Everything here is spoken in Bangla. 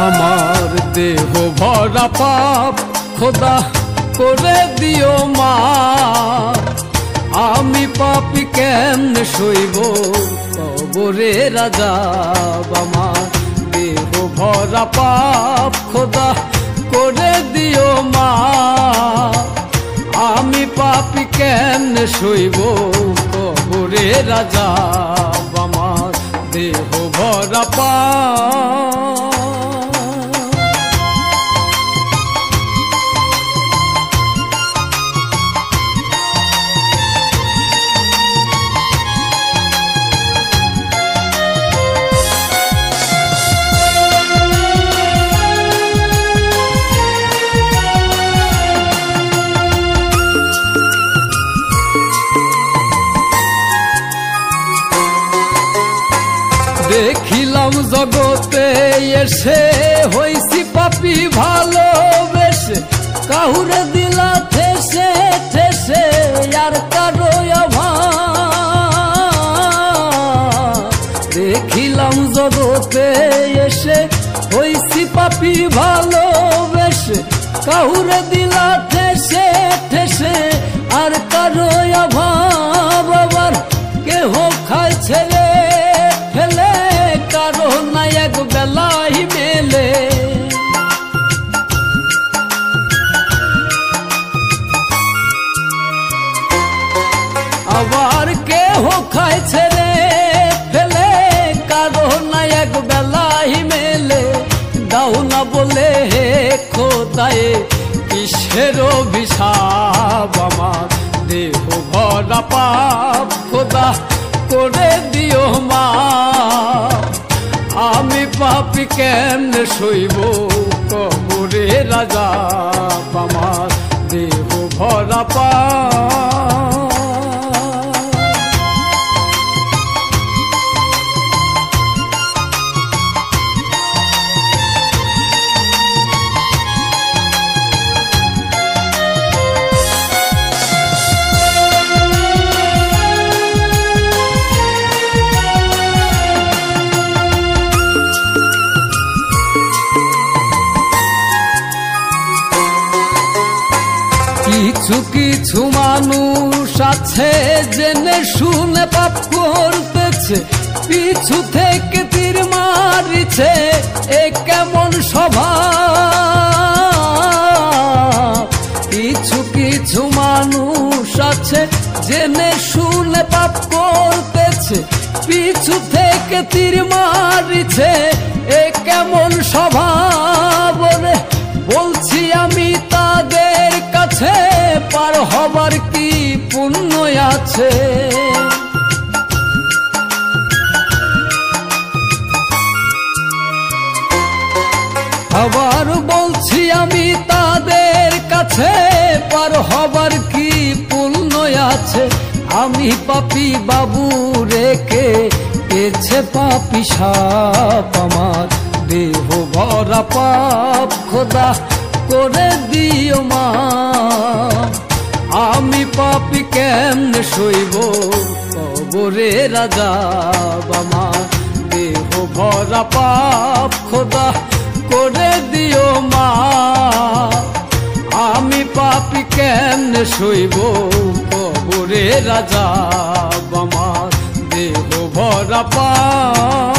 আমার দেহ ভরা পাপ খোদা করে দিও মাফ। আমি পাপী কেমনে সইব কবরের আযাব। আমার দেহ ভরা পাপ খোদা করে দিও মাফ। আমি পাপী কেমনে সইব কবরের আযাব। আমার দেহ ভরা পাপ। দেখিলাম জগতে এসে হইছি পাপী ভালোবেসে, কাহুরে দিলা ঠেসে ঠেসে আর কারো অভাব। দেখিলাম জগতে এসে হইছি পাপী ভালোবেসে, কাহুরে দিলা ঠেসে ঠেসে আর কারো অভাব। আবার কেহ খায় ছেড়ে ফেলে কারো না এক বেলাই মেলে। আবার কেহ খায় ছেড়ে ফেলে কারো না এক বেলাই মেলে। দাও না বলে হে খোদায়ে কিসের অভিশাপ। আমার দেহ ভরা পাপ খোদা করে দিও মাফ। আমি পাপী কেমনে সইব কবরের আযাব। আমার দেহ ভরা পাপ। কিছু কিছু মানুষ আছে জেনে শুনে পাপ করতেছে, পিছু থেকে তীর মারিছে এ কেমন স্বভাব। কিছু কিছু মানুষ আছে জেনে শুনে পাপ করতেছে, পিছু থেকে তীর মারিছে এ কেমন স্বভাব। বলছি আমি তাদের কাছে পার হবার কি পুণ্য আছে। আবার বলছি আমি তাদের কাছে পার হবার কি পুণ্য আছে। আমি পাপী বাবু রেখে এছে পাপী সাপ। আমার দেহ ভরা পাপ খোদা করে দিও মাফ। আমি পাপী কেমনে সইব কবরের আযাব। আমার দেহ ভরা পাপ খোদা করে দিও মাফ। আমি পাপী কেমনে সইব কবরের আযাব। আমার দেহ ভরা পাপ।